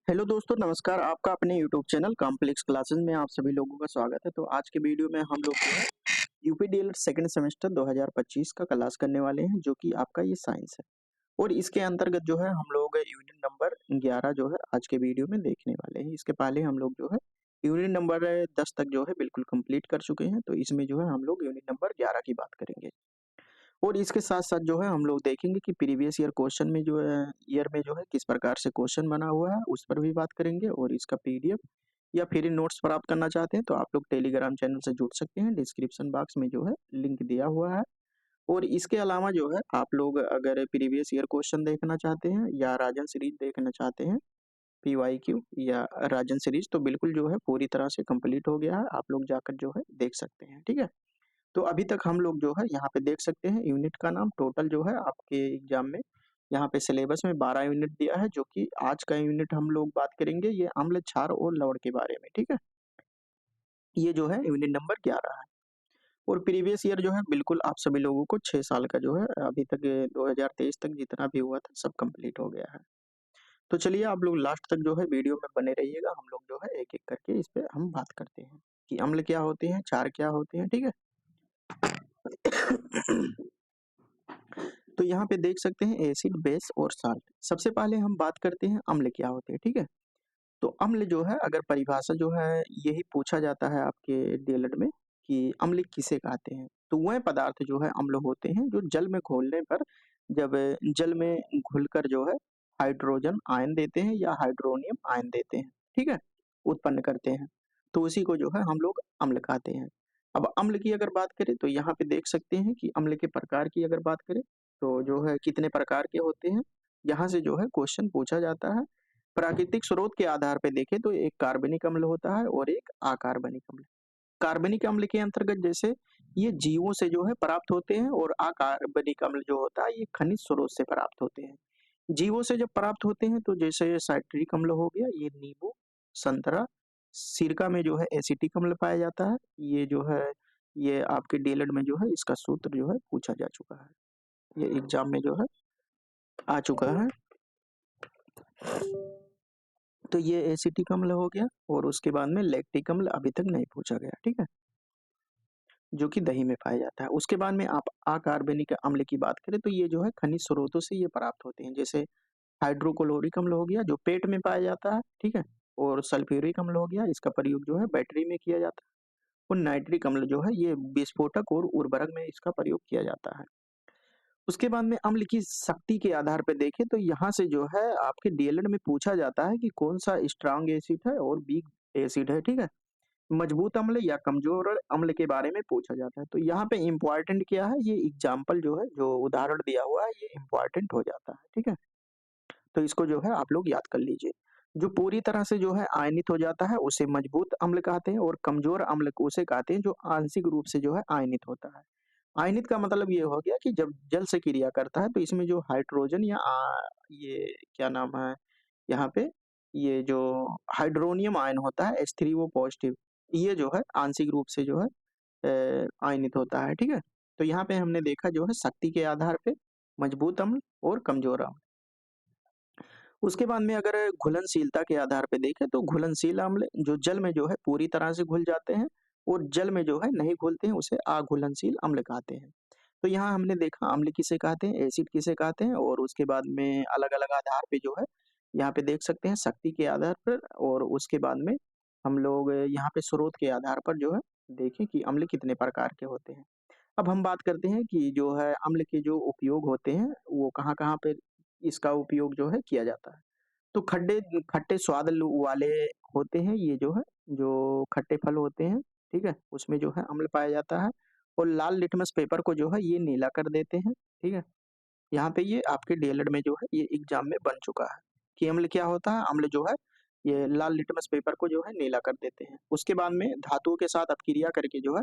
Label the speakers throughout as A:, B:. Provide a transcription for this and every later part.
A: Hello दोस्तों, नमस्कार। आपका अपने यूट्यूब चैनल कॉम्प्लेक्स क्लासेस में आप सभी लोगों का स्वागत है। तो आज के वीडियो में हम लोग जो है यूपी डीएलएड सेकंड सेमेस्टर 2025 का क्लास करने वाले हैं, जो कि आपका ये साइंस है। और इसके अंतर्गत जो है हम लोग यूनिट नंबर 11 जो है आज के वीडियो में देखने वाले हैं। इसके पहले हम लोग जो है यूनिट नंबर 10 तक जो है बिल्कुल कंप्लीट कर चुके हैं। तो इसमें जो है हम लोग यूनिट नंबर 11 की बात करेंगे। और इसके साथ-साथ जो है हम लोग देखेंगे कि प्रीवियस ईयर क्वेश्चन में जो है ईयर में जो है किस प्रकार से क्वेश्चन बना हुआ है, उस पर भी बात करेंगे। और इसका पीडीएफ या फ्री नोट्स प्राप्त करना चाहते हैं तो आप लोग टेलीग्राम चैनल से जुड़ सकते हैं। डिस्क्रिप्शन बॉक्स में जो है लिंक दिया हुआ है। और इसके अलावा जो है आप लोग अगर प्रीवियस ईयर क्वेश्चन देखना चाहते हैं या राजन सीरीज देखना चाहते हैं, पीवाईक्यू या राजन सीरीज, तो बिल्कुल जो है पूरी तरह से कंप्लीट हो गया है। आप लोग जाकर जो है देख सकते हैं, ठीक है? तो अभी तक हम लोग जो है यहाँ पे देख सकते हैं यूनिट का नाम टोटल जो है आपके एग्जाम में यहाँ पे सिलेबस में 12 यूनिट दिया है, जो कि आज का यूनिट हम लोग बात करेंगे ये अम्ल, क्षार और लवण के बारे में, ठीक है? ये जो है यूनिट नंबर 11 है। और प्रीवियस ईयर जो है बिल्कुल आप सभी लोगों को 6 साल का जो है अभी तक 2023 तक जितना भी हुआ था सब कंप्लीट हो गया है। तो चलिए आप लोग लास्ट तक जो है वीडियो में बने रहिएगा। हम लोग जो है एक-एक करके इस पे हम बात करते हैं कि अम्ल क्या होते हैं, क्षार क्या होते हैं, ठीक है? तो यहाँ पे देख सकते हैं एसिड, बेस और साल्ट। सबसे पहले हम बात करते हैं अम्ल क्या होते हैं, ठीक है? तो अम्ल जो है अगर परिभाषा जो है यही पूछा जाता है आपके डीएलएड में कि अम्ल किसे कहते हैं, तो वह पदार्थ जो है अम्ल होते हैं जो जल में घोलने पर जब जल में घुलकर जो है हाइड्रोजन आयन देते हैं या हाइड्रोनियम आयन देते हैं, ठीक है? उत्पन्न करते हैं। तो उसी को जो है हम लोग अम्ल कहते हैं। अब अम्ल की अगर बात करें तो यहाँ पे देख सकते हैं कि अम्ल के प्रकार की अगर बात करें तो जो है कितने प्रकार के होते हैं, यहाँ से जो है क्वेश्चन पूछा जाता है। प्राकृतिक स्रोत के आधार पे देखें तो एक कार्बनिक अम्ल होता है और एक अकार्बनिक अम्ल। कार्बनिक अम्ल के अंतर्गत जैसे ये जीवों से जो है प्राप्त होते हैं और अकार्बनिक अम्ल जो होता है ये खनिज स्रोत से प्राप्त होते हैं। जीवों से जब प्राप्त होते हैं तो जैसे साइट्रिक अम्ल हो गया, ये नींबू, संतरा, सिरका में जो है एसिटिक अम्ल पाया जाता है। ये जो है ये आपके डीएलएड में जो है इसका सूत्र जो है पूछा जा चुका है। ये एग्जाम में जो है आ चुका है। तो ये एसिटिक अम्ल हो गया और उसके बाद में लैक्टिक अम्ल अभी तक नहीं पूछा गया, ठीक है? जो कि दही में पाया जाता है। उसके बाद में आप अकार्बनिक अम्ल की बात करें तो ये जो है खनिज स्रोतों से ये प्राप्त होते हैं। जैसे हाइड्रोक्लोरिक अम्ल हो गया जो पेट में पाया जाता है, ठीक है? और सल्फ्यूरिक अम्ल हो गया, इसका प्रयोग जो है बैटरी में किया जाता है। और नाइट्रिक अम्ल जो है ये विस्फोटक और उर्वरक में इसका प्रयोग किया जाता है। उसके बाद में अम्ल की शक्ति के आधार पे देखें तो यहाँ से जो है आपके डीएलएड में पूछा जाता है कि कौन सा स्ट्रॉन्ग एसिड है और वीक एसिड है, ठीक है? मजबूत अम्ल या कमजोर अम्ल के बारे में पूछा जाता है। तो यहाँ पे इम्पोर्टेंट क्या है, ये एग्जाम्पल जो है जो उदाहरण दिया हुआ है ये इम्पोर्टेंट हो जाता है, ठीक है? तो इसको जो है आप लोग याद कर लीजिए। जो पूरी तरह से जो है आयनित हो जाता है उसे मजबूत अम्ल कहते हैं और कमजोर अम्ल को उसे कहते हैं जो आंशिक रूप से जो है आयनित होता है। आयनित का मतलब ये हो गया कि जब जल से क्रिया करता है तो इसमें जो हाइड्रोजन या ये क्या नाम है यहाँ पे ये जो हाइड्रोनियम आयन होता है H3O पॉजिटिव, ये जो है आंशिक रूप से जो है आयनित होता है, ठीक है? तो यहाँ पे हमने देखा जो है शक्ति के आधार पे मजबूत अम्ल और कमजोर अम्ल। उसके बाद में अगर घुलनशीलता के आधार पे देखें तो घुलनशील अम्ल जो जल में जो है पूरी तरह से घुल जाते हैं और जल में जो है नहीं घुलते हैं उसे अघुलनशील अम्ल कहते हैं। तो यहाँ हमने देखा अम्ल किसे कहते हैं, एसिड किसे कहते हैं और उसके बाद में अलग-अलग आधार पे जो है यहाँ पे देख सकते हैं शक्ति के आधार पर। और उसके बाद में हम लोग यहाँ पे स्रोत के आधार पर जो है देखें कि अम्ल कितने प्रकार के होते हैं। अब हम बात करते हैं कि जो है अम्ल के जो उपयोग होते हैं वो कहाँ-कहाँ पे इसका उपयोग जो है किया जाता है। तो खड्डे खट्टे स्वाद वाले होते हैं ये जो है, जो खट्टे फल होते हैं, ठीक है? उसमें जो है अम्ल पाया जाता है और लाल लिटमस पेपर को जो है ये नीला कर देते हैं, ठीक है? यहाँ पे ये आपके डीएलएड में जो है ये एग्जाम में बन चुका है कि अम्ल क्या होता है? अम्ल जो है ये लाल लिटमस पेपर को जो है नीला कर देते हैं। उसके बाद में धातुओं के साथ अपक्रिया करके जो है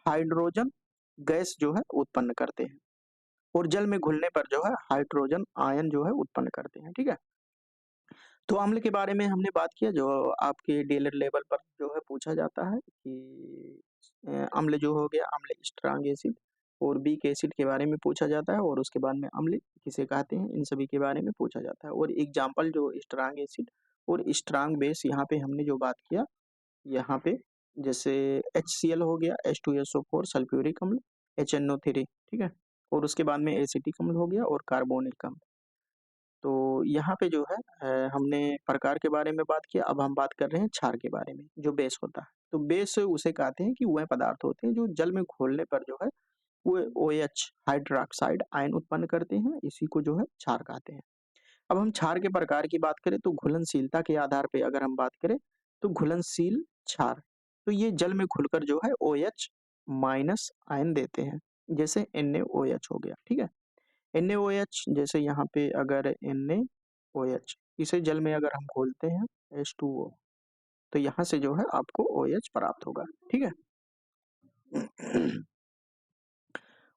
A: हाइड्रोजन गैस जो है उत्पन्न करते हैं और जल में घुलने पर जो है हाइड्रोजन आयन जो है उत्पन्न करते हैं, ठीक है? तो अम्ल के बारे में हमने बात किया जो आपके डीएलएड लेवल पर जो है पूछा जाता है कि अम्ल जो हो गया अम्ल स्ट्रॉन्ग एसिड और वीक एसिड के बारे में पूछा जाता है और उसके बाद में अम्ल किसे कहते हैं इन सभी के बारे में पूछा जाता है। और एग्जाम्पल जो स्ट्रॉन्ग एसिड और स्ट्रांग बेस यहाँ पे हमने जो बात किया, यहाँ पे जैसे HCl हो गया, H2SO4 सल्फ्यूरिक अम्ल, HNO3, ठीक है, और उसके बाद में एसिटिक अम्ल हो गया और कार्बोनिक अम्ल। तो यहाँ पे जो है हमने प्रकार के बारे में बात किया, अब हम बात कर रहे हैं क्षार के बारे में, जो बेस होता है। तो बेस उसे कहते हैं कि वह पदार्थ होते हैं जो जल में घोलने पर जो है वो OH हाइड्रोक्साइड आयन उत्पन्न करते हैं, इसी को जो है क्षार कहते हैं। अब हम क्षार के प्रकार की बात करें तो घुलनशीलता के आधार पे अगर हम बात करें तो घुलनशील क्षार, तो ये जल में घुलकर जो है OH माइनस आयन देते हैं, जैसे NaOH हो गया, ठीक है। NaOH जैसे यहाँ पे अगर NaOH इसे जल में अगर हम घोलते हैं H2O, तो यहाँ से जो है आपको OH प्राप्त होगा, ठीक है।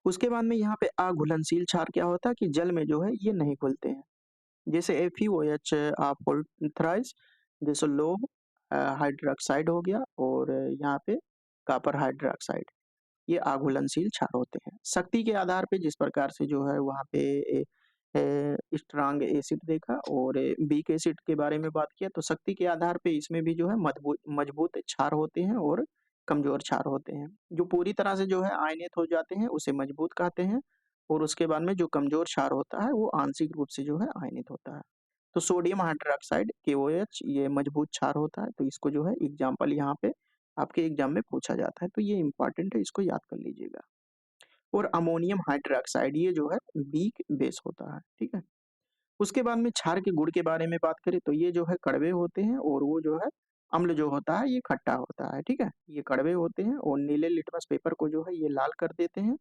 A: उसके बाद में यहाँ पे अघुलनशील क्षार क्या होता है कि जल में जो है ये नहीं घुलते हैं, जैसे FeOH फॉस्फोराइज, जैसे लोह हाइड्रोक्साइड हो गया, और यहाँ पे कॉपर हाइड्रोक्साइड, ये अघुलनशील क्षार होते हैं। शक्ति के आधार पे जिस प्रकार से जो है वहाँ पे स्ट्रांग एसिड देखा और वीक एसिड के बारे में बात किया, तो शक्ति के आधार पे इसमें भी जो है मजबूत मजबूत क्षार होते हैं और कमजोर क्षार होते हैं। जो पूरी तरह से जो है आयनित हो जाते हैं उसे मजबूत कहते हैं, और उसके बाद में जो कमजोर क्षार होता है वो आंशिक रूप से जो है आयनित होता है। तो सोडियम हाइड्रोक्साइड KOH ये मजबूत क्षार होता है, तो इसको जो है एग्जाम्पल यहाँ पे आपके एग्जाम में पूछा जाता है, तो ये इंपॉर्टेंट है, इसको याद कर लीजिएगा। और अमोनियम हाइड्रोक्साइड ये जो है वीक बेस होता है, ठीक है। उसके बाद में क्षार के गुण के बारे में बात करें तो ये जो है कड़वे होते हैं, और वो जो है अम्ल जो होता है ये खट्टा होता है, ठीक है। ये कड़वे होते हैं और नीले लिटमस पेपर को जो है ये लाल कर देते हैं,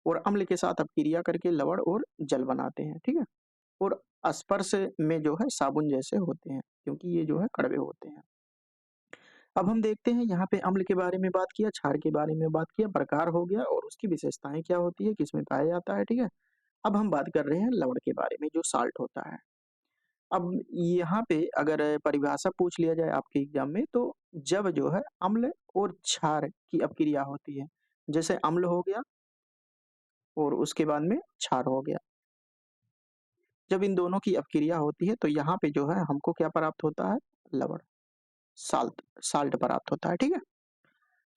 A: और अम्ल के साथ अपक्रिया करके लवण और जल बनाते हैं, ठीक है। और स्पर्श में जो है साबुन जैसे होते हैं, क्योंकि ये जो है कड़वे होते हैं। अब हम देखते हैं यहाँ पे अम्ल के बारे में बात किया, क्षार के बारे में बात किया, प्रकार हो गया और उसकी विशेषताएं क्या होती है, किसमें पाया जाता है, ठीक है। अब हम बात कर रहे हैं लवण के बारे में, जो साल्ट होता है। अब यहाँ पे अगर परिभाषा पूछ लिया जाए आपके एग्जाम में, तो जब जो है अम्ल और क्षार की अपक्रिया होती है, जैसे अम्ल हो गया और उसके बाद में क्षार हो गया, जब इन दोनों की अपक्रिया होती है तो यहाँ पे जो है हमको क्या प्राप्त होता है, लवण, साल्ट साल्ट प्राप्त होता है, ठीक है।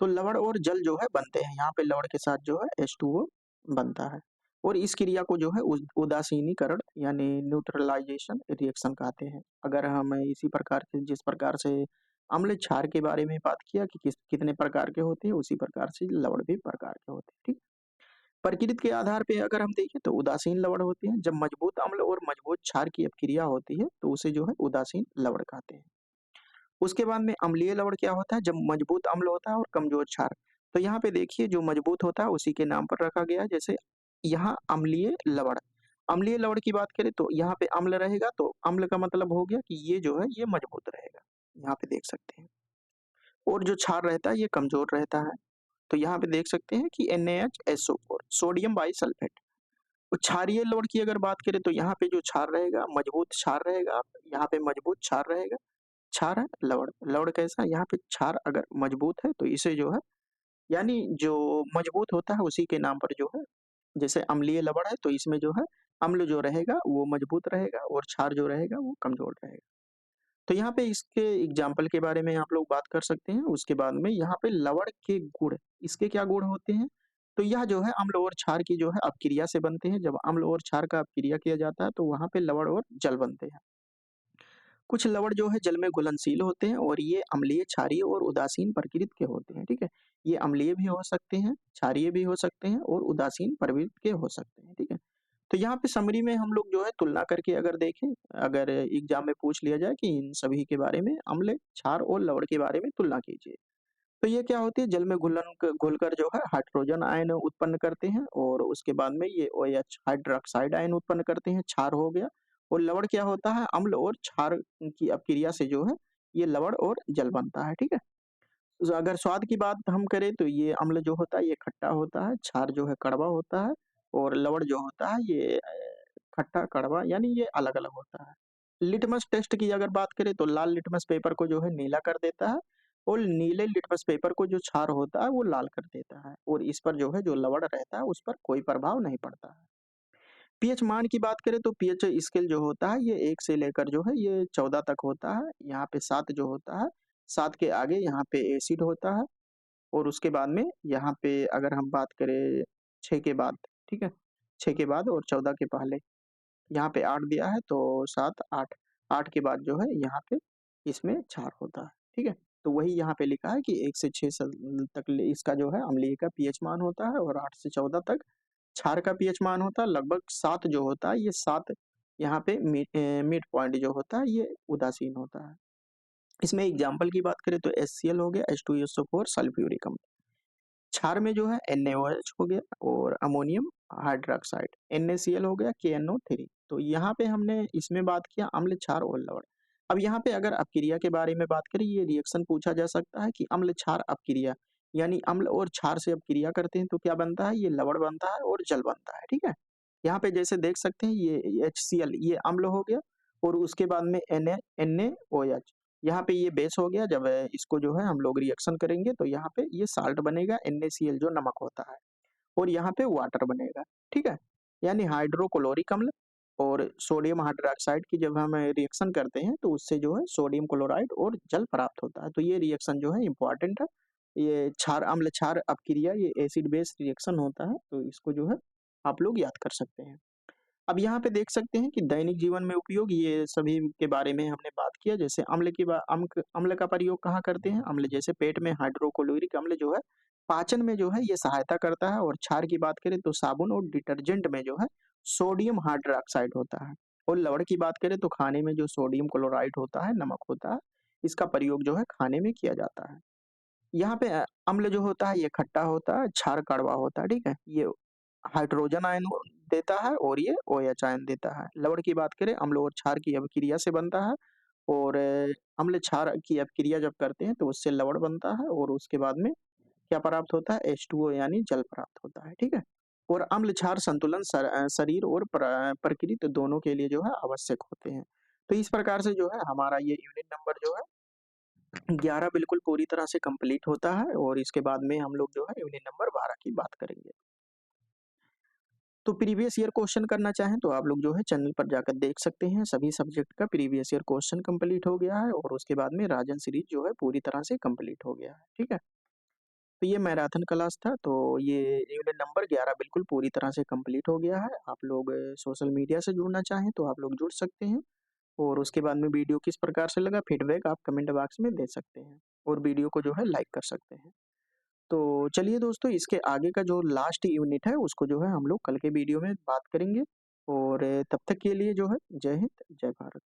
A: तो लवण और जल जो है बनते हैं, यहाँ पे लवण के साथ जो है H2O बनता है, और इस क्रिया को जो है उदासीनीकरण यानी न्यूट्रलाइजेशन रिएक्शन कहते हैं। अगर हम इसी प्रकार से जिस प्रकार से अम्ल क्षार के बारे में बात किया कि कितने प्रकार के होते हैं, उसी प्रकार से लवण भी प्रकार के होते हैं, ठीक। प्रकृति के आधार पे अगर हम देखें तो उदासीन लवण होते हैं, जब मजबूत अम्ल और मजबूत क्षार की अपक्रिया होती है तो उसे जो है उदासीन लवण कहते हैं। उसके बाद में अम्लीय लवण क्या होता है, जब मजबूत अम्ल होता है और कमजोर क्षार। तो यहाँ पे देखिए जो मजबूत होता है उसी के नाम पर रखा गया है, जैसे यहाँ अम्लीय लवण की बात करें तो यहाँ पे अम्ल रहेगा, तो अम्ल का मतलब हो गया कि ये जो है ये मजबूत रहेगा, यहाँ पे देख सकते हैं। और जो क्षार रहता है ये कमजोर रहता है, तो यहाँ पे देख सकते हैं कि NaHSO4 सोडियम बाइसल्फेट। तो क्षारीय लवण की अगर बात करें तो यहाँ पे जो क्षार रहेगा मजबूत क्षार रहेगा, यहाँ पे मजबूत क्षार रहेगा। क्षार है लवण, लवण कैसा है, यहाँ पे क्षार अगर मजबूत है तो इसे जो है, यानी जो मजबूत होता है उसी के नाम पर जो है, जैसे अम्लीय लवण है तो इसमें जो है अम्ल जो रहेगा वो मजबूत रहेगा और क्षार जो रहेगा वो कमजोर रहेगा। तो यहाँ पे इसके एग्जाम्पल के बारे में आप लोग बात कर सकते हैं। उसके बाद में यहाँ पे लवण के गुण, इसके क्या गुण होते हैं, तो यह जो है अम्ल और क्षार की जो है अपक्रिया से बनते हैं। जब अम्ल और क्षार का अपक्रिया किया जाता है तो वहां पे लवण और जल बनते हैं। कुछ लवण जो है जल में घुलनशील होते हैं, और ये अम्लीय, क्षारीय और उदासीन प्रकृति के होते हैं, ठीक है। ये अम्लीय भी हो सकते हैं, क्षारीय भी हो सकते हैं और उदासीन प्रवृत्ति के हो सकते हैं, ठीक है। तो यहाँ पे समरी में हम लोग जो है तुलना करके अगर देखें, अगर एग्जाम में पूछ लिया जाए कि इन सभी के बारे में अम्ल, क्षार और लवण के बारे में तुलना कीजिए, तो ये क्या होती है, जल में घुलकर जो है हाइड्रोजन आयन उत्पन्न करते हैं, और उसके बाद में ये OH हाइड्रोक्साइड आयन उत्पन्न करते हैं, क्षार हो गया। और लवण क्या होता है, अम्ल और क्षार की अपक्रिया से जो है ये लवण और जल बनता है, ठीक है। तो अगर स्वाद की बात हम करें तो ये अम्ल जो होता है ये खट्टा होता है, क्षार जो है कड़वा होता है, और लवण जो होता है ये खट्टा कड़वा यानी ये अलग अलग होता है। लिटमस टेस्ट की अगर बात करें तो लाल लिटमस पेपर को जो है नीला कर देता है, और नीले लिटमस पेपर को जो क्षार होता है वो लाल कर देता है, और इस पर जो है जो लवण रहता है उस पर कोई प्रभाव नहीं पड़ता है। पीएच मान की बात करें तो पीएच स्केल जो होता है ये 1 से लेकर जो है ये 14 तक होता है। यहाँ पे 7 जो होता है, 7 के आगे यहाँ पे एसिड होता है और उसके बाद में यहाँ पे अगर हम बात करें 6 के बाद, ठीक है? 6 के बाद और 14 के पहले, यहाँ पे 8 दिया है तो 7, 8, 8 के बाद जो है यहाँ पे इसमें क्षार होता है, ठीक है? तो वही यहाँ पे लिखा है कि 1 से 6 तक इसका जो है अम्लीय का पीएच मान होता है और 8 से 14 तक क्षार का पीएच मान होता है। लगभग 7 जो होता है ये 7 यहाँ पे मिड पॉइंट जो होता है ये उदासीन होता है। इसमें एग्जाम्पल की बात करें तो HCl हो गया, H2SO4 सल्फ्यूरिक अम्ल। क्षार में जो है NaOH हो गया और अमोनियम हाइड्रॉक्साइड, NaCl हो गया, KNO3। तो यहाँ पे हमने इसमें बात किया अम्ल, क्षार और लवण। अब यहाँ पे अगर अपक्रिया के बारे में बात करें, ये रिएक्शन पूछा जा सकता है कि अम्ल क्षार अपक्रिया, यानी अम्ल और क्षार से अपक्रिया करते हैं तो क्या बनता है, ये लवण बनता है और जल बनता है, ठीक है? यहाँ पे जैसे देख सकते हैं ये HCl ये अम्ल हो गया और उसके बाद में NaOH, यहाँ पे ये बेस हो गया। जब इसको जो है हम लोग रिएक्शन करेंगे तो यहाँ पे ये साल्ट बनेगा, NaCl जो नमक होता है और यहाँ पे वाटर बनेगा, ठीक है? यानी हाइड्रोक्लोरिक अम्ल और सोडियम हाइड्रॉक्साइड की जब हम रिएक्शन करते हैं तो उससे जो है सोडियम क्लोराइड और जल प्राप्त होता है। तो ये रिएक्शन जो है इम्पोर्टेंट है। ये क्षार अम्ल क्षार अपक्रिया ये एसिड बेस रिएक्शन होता है, तो इसको जो है आप लोग याद कर सकते हैं। अब यहाँ पे देख सकते हैं कि दैनिक जीवन में उपयोग ये सभी के बारे में हमने बात किया। जैसे अम्ल की अम्ल का प्रयोग कहाँ करते हैं, अम्ल जैसे पेट में हाइड्रोक्लोरिक अम्ल जो है पाचन में जो है ये सहायता करता है। और क्षार की बात करें तो साबुन और डिटर्जेंट में जो है सोडियम हाइड्रॉक्साइड होता है। और लवण की बात करें तो खाने में जो सोडियम क्लोराइड होता है, नमक होता है, इसका प्रयोग जो है खाने में किया जाता है। यहाँ पे अम्ल जो होता है ये खट्टा होता है, क्षार कड़वा होता है, ठीक है? ये हाइड्रोजन आयन देता है और ये OH आयन देता है। लवण की बात करें अम्ल और क्षार की अभिक्रिया से बनता है और अम्ल क्षार की अभिक्रिया जब करते हैं तो उससे लवण बनता है और उसके बाद में क्या प्राप्त होता है, H2O यानी जल प्राप्त होता है, ठीक है? और अम्ल क्षार संतुलन शरीर और प्रकृति दोनों के लिए जो है आवश्यक होते हैं। तो इस प्रकार से जो है हमारा ये यूनिट नंबर जो है 11 बिल्कुल पूरी तरह से कंप्लीट होता है और इसके बाद में हम लोग जो है यूनिट नंबर 12 की बात करेंगे। तो प्रीवियस ईयर क्वेश्चन करना चाहें तो आप लोग जो है चैनल पर जाकर देख सकते हैं। सभी सब्जेक्ट का प्रीवियस ईयर क्वेश्चन कंप्लीट हो गया है और उसके बाद में राजन सीरीज जो है पूरी तरह से कंप्लीट हो गया है, ठीक है? तो ये मैराथन क्लास था, तो ये यूनिट नंबर 11 बिल्कुल पूरी तरह से कंप्लीट हो गया है। आप लोग सोशल मीडिया से जुड़ना चाहें तो आप लोग जुड़ सकते हैं और उसके बाद में वीडियो किस प्रकार से लगा फीडबैक आप कमेंट बॉक्स में दे सकते हैं और वीडियो को जो है लाइक कर सकते हैं। तो चलिए दोस्तों, इसके आगे का जो लास्ट यूनिट है उसको जो है हम लोग कल के वीडियो में बात करेंगे और तब तक के लिए जो है जय हिंद, जय भारत।